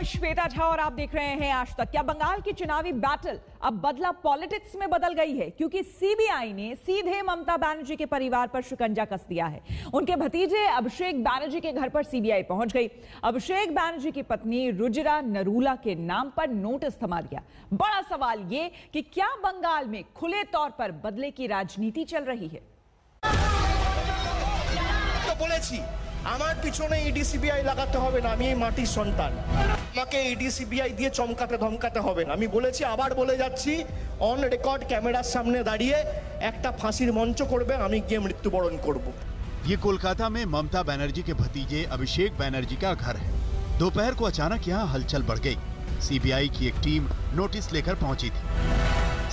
श्वेता झा और आप देख रहे हैं आज तक। क्या बंगाल की चुनावी बैटल अब बदला पॉलिटिक्स में बदल गई है? क्योंकि सीबीआई ने सीधे ममता बनर्जी के परिवार पर शिकंजा कस दिया है। उनके भतीजे अभिषेक बनर्जी के घर पर सीबीआई पहुंच गई। अभिषेक बनर्जी की पत्नी रुजिरा नरूला के नाम पर नोटिस थमा दिया। बड़ा सवाल ये कि क्या बंगाल में खुले तौर पर बदले की राजनीति चल रही है? আমার পিছনে ইডি সিবিআই লাগাতে হবে না, আমি এই মাটির সন্তান। আমাকে ইডি সিবিআই দিয়ে চমকাতে ধমকাতে হবে না। আমি বলেছি, আবার বলে যাচ্ছি, অন রেকর্ড ক্যামেরার সামনে দাঁড়িয়ে একটা ফাঁসির মঞ্চ করবে, আমি গিয়ে মৃত্যুবরণ করব। ये कोलकाता में ममता बनर्जी के भतीजे अभिषेक बनर्जी का घर है। दोपहर को अचानक यहाँ हलचल बढ़ गई। सीबीआई की एक टीम नोटिस लेकर पहुंची थी।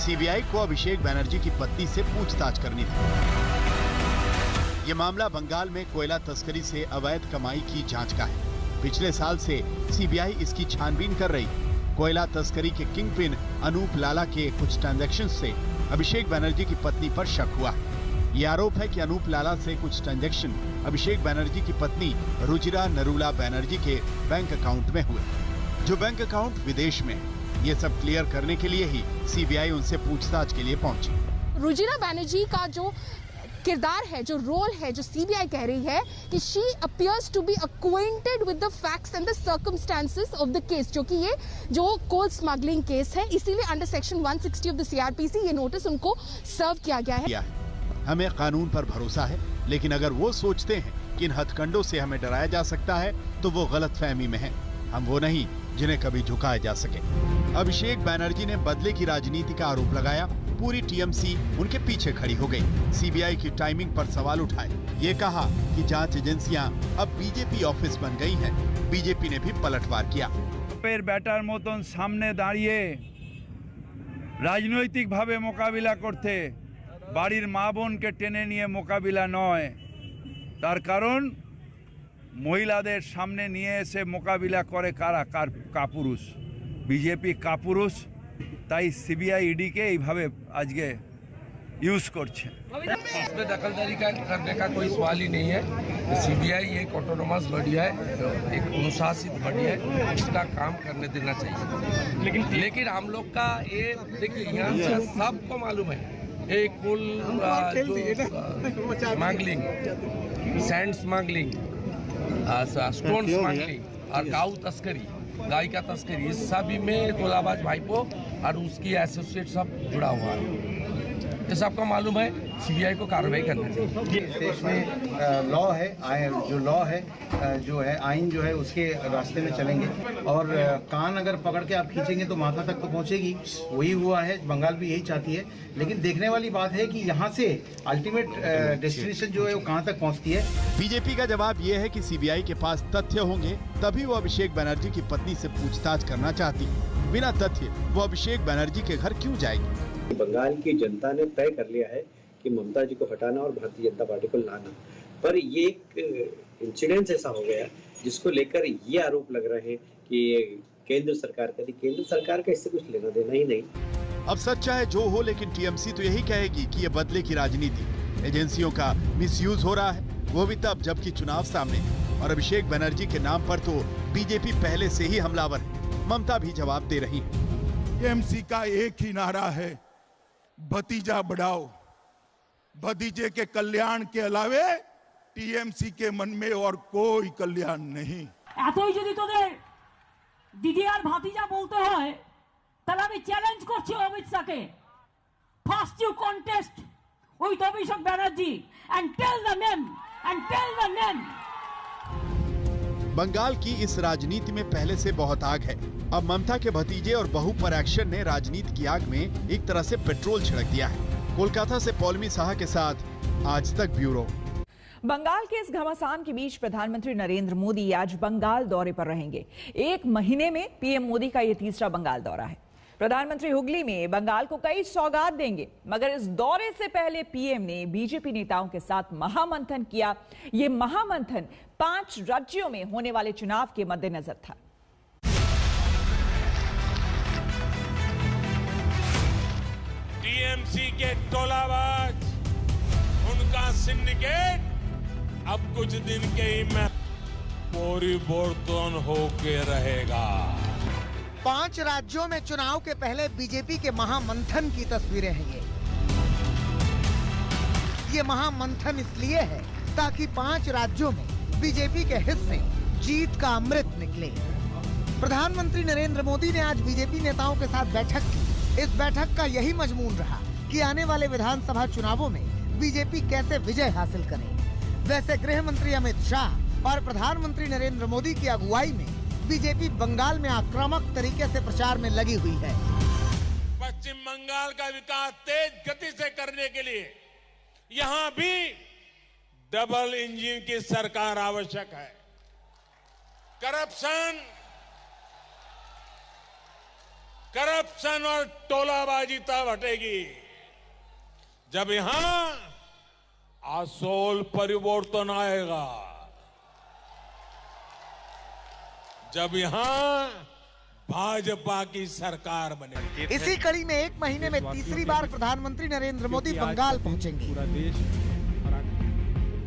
सीबीआई को अभिषेक बनर्जी की पत्नी से पूछताछ करनी थी। ये मामला बंगाल में कोयला तस्करी से अवैध कमाई की जांच का है। पिछले साल से सीबीआई इसकी छानबीन कर रही। कोयला तस्करी के किंगपिन अनूप लाला के कुछ ट्रांजैक्शन से अभिषेक बनर्जी की पत्नी पर शक हुआ। ये आरोप है कि अनूप लाला से कुछ ट्रांजैक्शन अभिषेक बनर्जी की पत्नी रुजिरा नरूला बनर्जी के बैंक अकाउंट में हुए, जो बैंक अकाउंट विदेश में। ये सब क्लियर करने के लिए ही सीबीआई उनसे पूछताछ के लिए पहुंची। रुजिरा बनर्जी का जो किरदार है, जो रोल है, जो सीबीआई कह रही है कि she appears to be acquainted with the facts and the circumstances of the case, जो कि ये जो कोल स्मगलिंग केस है, इसीलिए under section 160 of the CrPC ये नोटिस उनको सर्व किया गया है। हमें कानून पर भरोसा है, लेकिन अगर वो सोचते हैं कि इन हथकंडों से हमें डराया जा सकता है तो वो गलतफहमी में है। हम वो नहीं जिन्हें कभी झुकाया जा सके। अभिषेक बनर्जी ने बदले की राजनीति का आरोप लगाया। पूरी टीएमसी उनके पीछे खड़ी हो गई। सीबीआई की टाइमिंग पर सवाल उठाए। ये कहा कि जांच एजेंसियां अब बीजेपी ऑफिस बन गई हैं। बीजेपी ने भी पलटवार किया। पेर बैटार मतन सामने दाड़िए राजनैतिक भावे मोकाबिला करते बाड़ीर मा बोन के टेने निये मोकाबिला नय, तार कारण महिलादेर सामने निये एसे मोकाबिला करे कारा कापुरुष बीजेपी कापुरुष, ताई सीबीआई ईडी के এইভাবে আজকে यूज করছে। इसमें दखलदारी करने का कोई सवाल ही नहीं है। सीबीआई एक ऑटोनोमस बॉडी है, एक अनुशासित बॉडी है, इसका काम करने देना चाहिए। लेकिन हम लोग का ये देखिए, यहाँ से सबको मालूम है ये कुल smuggling, sand smuggling, stone smuggling और गाँव तस्करी, गाय का तस्करी, इस सभी में गोलाबाज भाईपो और उसकी एसोसिएट सब जुड़ा हुआ है। ये सबको मालूम है, सीबीआई को कार्रवाई करना चाहिए। देश में लॉ है, जो लॉ है, जो है आइन जो है, उसके रास्ते में चलेंगे। और कान अगर पकड़ के आप खींचेंगे तो माथा तक तो पहुंचेगी। वही हुआ है, बंगाल भी यही चाहती है। लेकिन देखने वाली बात है कि यहाँ से अल्टीमेट डेस्टिनेशन जो है वो कहाँ तक पहुँचती है। बीजेपी का जवाब ये है कि सीबीआई के पास तथ्य होंगे तभी वो अभिषेक बनर्जी की पत्नी से पूछताछ करना चाहती। बिना तथ्य वो अभिषेक बनर्जी के घर क्यों जाएगी? बंगाल की जनता ने तय कर लिया है कि ममता जी को हटाना और भारतीय जनता पार्टी को लाना, पर ये एक इंसिडेंस ऐसा हो गया जिसको लेकर ये आरोप लग रहे हैं कि केंद्र सरकार का इससे कुछ लेना देना ही नहीं। अब सच चाहे जो हो, लेकिन टीएमसी तो यही कहेगी कि ये बदले की राजनीति, एजेंसियों का मिसयूज हो रहा है, वो भी तब जबकि चुनाव सामने। और अभिषेक बनर्जी के नाम पर तो बीजेपी पहले से ही हमलावर है। ममता भी जवाब दे रही है। टीएमसी का एक ही नारा है, भतीजा बढ़ाओ। भतीजे के कल्याण के अलावे टीएमसी के मन में और कोई कल्याण नहीं। এতই যদি তোদের দিদি আর ভাতিজা বলতে হয় তাহলে আমি চ্যালেঞ্জ করছি অমিত শাহকে, first you contest with Abhishek Banerjee and tell the name. Bengal की इस राजनीति में पहले से बहुत आग है। अब ममता के भतीजे और बहू पर एक्शन ने राजनीति की आग में एक तरह से पेट्रोल छिड़क दिया है। कोलकाता से पौलमी साहा के साथ आज तक ब्यूरो। बंगाल के इस घमासान के बीच प्रधानमंत्री नरेंद्र मोदी आज बंगाल दौरे पर रहेंगे। एक महीने में पीएम मोदी का यह तीसरा बंगाल दौरा है। प्रधानमंत्री हुगली में बंगाल को कई सौगात देंगे, मगर इस दौरे से पहले पीएम ने बीजेपी नेताओं के साथ महामंथन किया। यह महामंथन 5 राज्यों में होने वाले चुनाव के मद्देनजर था। टीएमसी के टोलाबाज, उनका सिंडिकेट अब कुछ दिन के ही में परिवर्तन होके रहेगा। 5 राज्यों में चुनाव के पहले बीजेपी के महामंथन की तस्वीरें हैं ये महामंथन इसलिए है ताकि 5 राज्यों में बीजेपी के हिस्से जीत का अमृत निकले। प्रधानमंत्री नरेंद्र मोदी ने आज बीजेपी नेताओं के साथ बैठक की। इस बैठक का यही मजमून रहा कि आने वाले विधानसभा चुनावों में बीजेपी कैसे विजय हासिल करे। वैसे गृह मंत्री अमित शाह और प्रधानमंत्री नरेंद्र मोदी की अगुवाई में बीजेपी बंगाल में आक्रामक तरीके से प्रचार में लगी हुई है। पश्चिम बंगाल का विकास तेज गति से करने के लिए यहां भी डबल इंजन की सरकार आवश्यक है। करप्शन और टोलाबाजी तब हटेगी जब यहां आसोल परिवर्तन आएगा, जब यहां भाजपा की सरकार बनेगी। इसी कड़ी में 1 महीने में तीसरी बार प्रधानमंत्री नरेंद्र मोदी बंगाल पहुंचेंगे।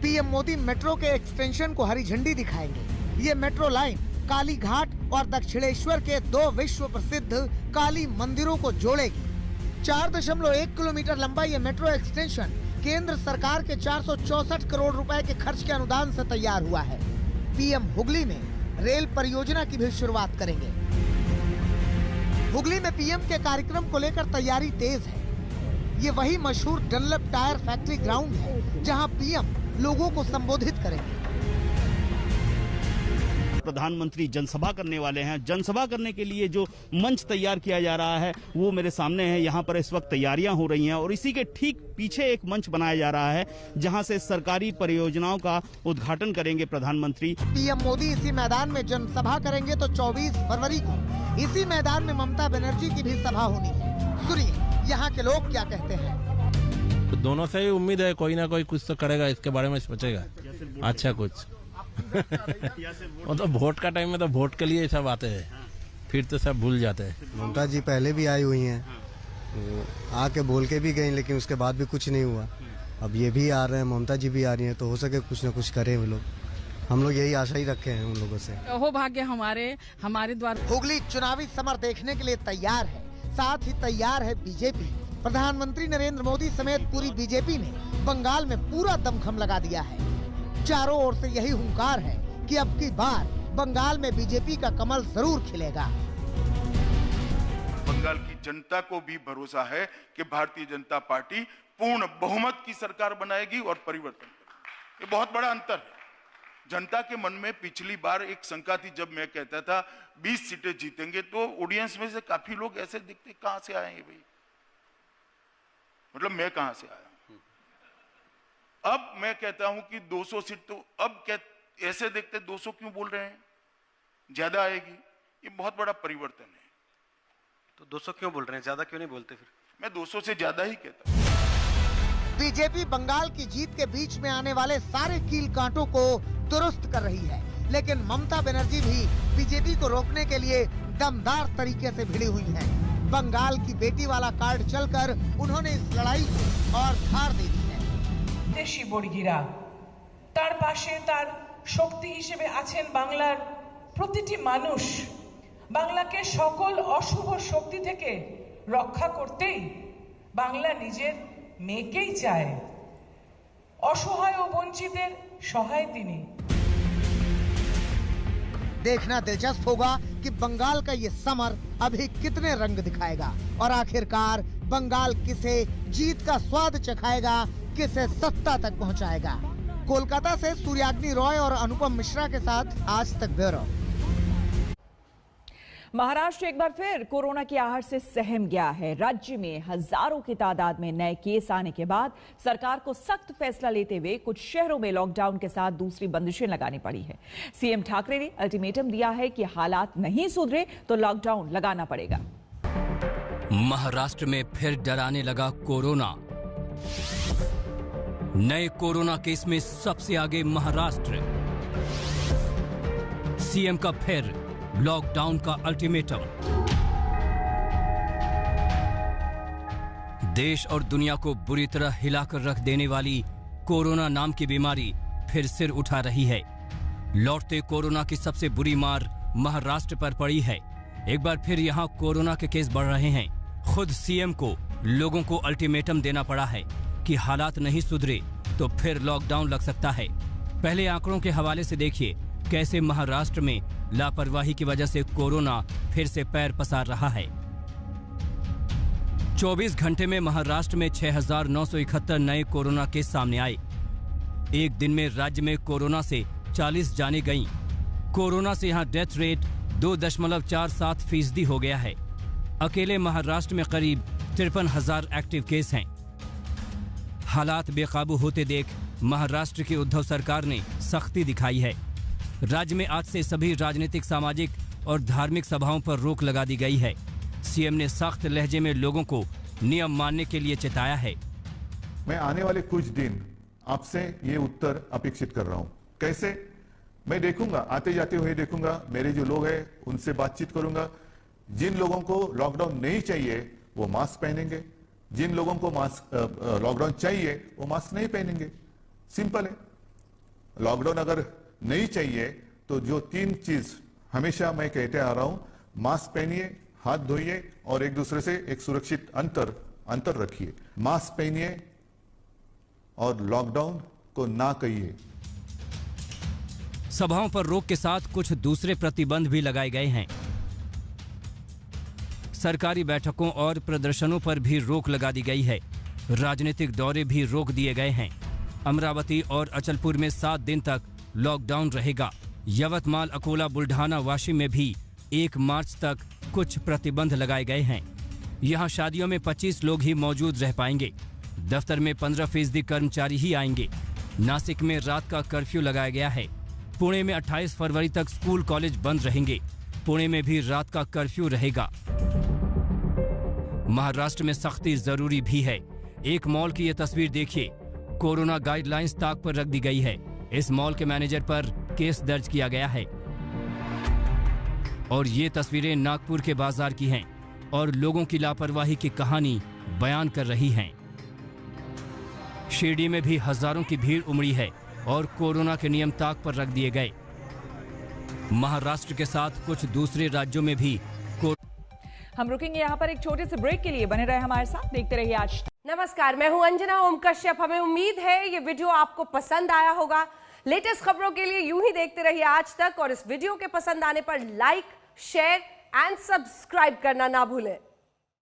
पीएम मोदी मेट्रो के एक्सटेंशन को हरी झंडी दिखाएंगे। ये मेट्रो लाइन काली घाट और दक्षिणेश्वर के 2 विश्व प्रसिद्ध काली मंदिरों को जोड़ेगी। 4.1 किलोमीटर लंबा ये मेट्रो एक्सटेंशन केंद्र सरकार के 464 करोड़ रुपए के खर्च के अनुदान से तैयार हुआ है। पीएम हुगली में रेल परियोजना की भी शुरुआत करेंगे। हुगली में पीएम के कार्यक्रम को लेकर तैयारी तेज है। ये वही मशहूर डनलप टायर फैक्ट्री ग्राउंड है जहां पीएम लोगों को संबोधित करेंगे। प्रधानमंत्री जनसभा करने वाले हैं। जनसभा करने के लिए जो मंच तैयार किया जा रहा है वो मेरे सामने है। यहाँ पर इस वक्त तैयारियां हो रही हैं और इसी के ठीक पीछे एक मंच बनाया जा रहा है जहां से सरकारी परियोजनाओं का उद्घाटन करेंगे प्रधानमंत्री। पीएम मोदी इसी मैदान में जनसभा करेंगे तो 24 फरवरी को इसी मैदान में ममता बनर्जी की भी सभा होनी है। सुनिए यहाँ के लोग क्या कहते हैं। दोनों से ही उम्मीद है कोई ना कोई कुछ तो करेगा, इसके बारे में सोचेगा अच्छा कुछ। वो तो वोट का टाइम में तो वोट के लिए सब आते हैं, फिर तो सब भूल जाते हैं। ममता जी पहले भी आई हुई हैं, आके बोल के भी गई, लेकिन उसके बाद भी कुछ नहीं हुआ। अब ये भी आ रहे हैं, ममता जी भी आ रही हैं, तो हो सके कुछ ना कुछ करें वो लोग। हम लोग यही आशा ही रखे हैं उन लोगों से। हो भाग्य हमारे द्वारा। हुगली चुनावी समर देखने के लिए तैयार है, साथ ही तैयार है बीजेपी। प्रधानमंत्री नरेंद्र मोदी समेत पूरी बीजेपी ने बंगाल में पूरा दमखम लगा दिया है। चारों ओर से यही हुंकार है कि अब की बार बंगाल में बीजेपी का कमल जरूर खिलेगा। बंगाल की जनता को भी भरोसा है कि भारतीय जनता पार्टी पूर्ण बहुमत की सरकार बनाएगी और परिवर्तन करेगी। ये बहुत बड़ा अंतर है। जनता के मन में पिछली बार एक शंका थी, जब मैं कहता था 20 सीटें जीतेंगे, तो ऑडियंस में से काफी लोग ऐसे दिखते कहां से आए हैं भाई, मतलब मैं कहां से आया। अब मैं कहता हूं कि 200 सीट, तो अब क्या ऐसे देखते 200 क्यों बोल रहे हैं, ज्यादा आएगी। ये बहुत बड़ा परिवर्तन है। तो 200 क्यों बोल रहे हैं, ज्यादा क्यों नहीं बोलते? फिर मैं 200 से ज्यादा ही कहता हूं। बीजेपी बंगाल की जीत के बीच में आने वाले सारे कील कांटों को दुरुस्त कर रही है, लेकिन ममता बनर्जी भी बीजेपी को रोकने के लिए दमदार तरीके से भिड़ी हुई हैं। बंगाल की बेटी वाला कार्ड चलकर उन्होंने इस लड़ाई को और धार दे दी है। দেশি বর্গীরা তার পাশে তার শক্তি হিসেবে আছেন বাংলার প্রতিটি মানুষ। বাংলাকে সকল অশুভ শক্তি থেকে রক্ষা করতেই বাংলা নিজের মেয়েকেই চায়। অসহায় ও বঞ্চিতের সহায় তিনি। देखना दिलचस्प होगा कि बंगाल का ये समर अभी कितने रंग दिखाएगा और आखिरकार बंगाल किसे जीत का स्वाद चखाएगा, किसे सत्ता तक पहुंचाएगा। कोलकाता से सूर्याग्नि रॉय और अनुपम मिश्रा के साथ आज तक ब्यूरो। महाराष्ट्र एक बार फिर कोरोना की आहट से सहम गया है। राज्य में हजारों की तादाद में नए केस आने के बाद सरकार को सख्त फैसला लेते हुए कुछ शहरों में लॉकडाउन के साथ दूसरी बंदिशें लगानी पड़ी है। सीएम ठाकरे ने अल्टीमेटम दिया है कि हालात नहीं सुधरे तो लॉकडाउन लगाना पड़ेगा। महाराष्ट्र में फिर डराने लगा कोरोना। नए कोरोना केस में सबसे आगे महाराष्ट्र। सीएम का फिर लॉकडाउन का अल्टीमेटम। देश और दुनिया को बुरी तरह हिलाकर रख देने वाली कोरोना नाम की बीमारी फिर सिर उठा रही है। लौटते कोरोना की सबसे बुरी मार महाराष्ट्र पर पड़ी है। एक बार फिर यहां कोरोना के केस बढ़ रहे हैं। खुद सीएम को लोगों को अल्टीमेटम देना पड़ा है कि हालात नहीं सुधरे तो फिर लॉकडाउन लग सकता है। पहले आंकड़ों के हवाले से देखिए कैसे महाराष्ट्र में लापरवाही की वजह से कोरोना फिर से पैर पसार रहा है। 24 घंटे में महाराष्ट्र में 6,971 नए कोरोना केस सामने आए। एक दिन में राज्य में कोरोना से 40 जानें गईं। कोरोना से यहां डेथ रेट 2.47% हो गया है। अकेले महाराष्ट्र में करीब 53,000 एक्टिव केस हैं। हालात बेकाबू होते देख महाराष्ट्र की उद्धव सरकार ने सख्ती दिखाई है। राज्य में आज से सभी राजनीतिक, सामाजिक और धार्मिक सभाओं पर रोक लगा दी गई है। सीएम ने सख्त लहजे में लोगों को नियम मानने के लिए चेताया है। मैं आने वाले कुछ दिन आपसे ये उत्तर अपेक्षित कर रहा हूं। कैसे? मैं देखूंगा, आते जाते हुए देखूंगा, मेरे जो लोग हैं उनसे बातचीत करूंगा। जिन लोगों को लॉकडाउन नहीं चाहिए वो मास्क पहनेंगे, जिन लोगों को मास्क लॉकडाउन चाहिए वो मास्क नहीं पहनेंगे। सिंपल है। लॉकडाउन अगर नहीं चाहिए तो जो 3 चीज हमेशा मैं कहते आ रहा हूं, मास्क पहनिए, हाथ धोइए और एक दूसरे से एक सुरक्षित अंतर रखिए। मास्क पहनिए और लॉकडाउन को ना कहिए। सभाओं पर रोक के साथ कुछ दूसरे प्रतिबंध भी लगाए गए हैं। सरकारी बैठकों और प्रदर्शनों पर भी रोक लगा दी गई है। राजनीतिक दौरे भी रोक दिए गए हैं। अमरावती और अचलपुर में 7 दिन तक लॉकडाउन रहेगा। यवतमाल, अकोला, बुल्ढाना, वाशिम में भी 1 मार्च तक कुछ प्रतिबंध लगाए गए हैं। यहां शादियों में 25 लोग ही मौजूद रह पाएंगे। दफ्तर में 15% कर्मचारी ही आएंगे। नासिक में रात का कर्फ्यू लगाया गया है। पुणे में 28 फरवरी तक स्कूल कॉलेज बंद रहेंगे। पुणे में भी रात का कर्फ्यू रहेगा। महाराष्ट्र में सख्ती जरूरी भी है। एक मॉल की यह तस्वीर देखिए। कोरोना गाइडलाइंस ताक पर रख दी गई है। इस मॉल के मैनेजर पर केस दर्ज किया गया है। और ये तस्वीरें नागपुर के बाजार की हैं और लोगों की लापरवाही की कहानी बयान कर रही हैं। शिरडी में भी हजारों की भीड़ उमड़ी है और कोरोना के नियम ताक पर रख दिए गए। महाराष्ट्र के साथ कुछ दूसरे राज्यों में भी हम रुकेंगे यहाँ पर एक छोटे से ब्रेक के लिए। बने रहे हमारे साथ, देखते रहिए आज। नमस्कार, मैं हूं अंजना ओम कश्यप। हमें उम्मीद है ये वीडियो आपको पसंद आया होगा। लेटेस्ट खबरों के लिए यूं ही देखते रहिए आज तक और इस वीडियो के पसंद आने पर लाइक, शेयर एंड सब्सक्राइब करना ना भूलें।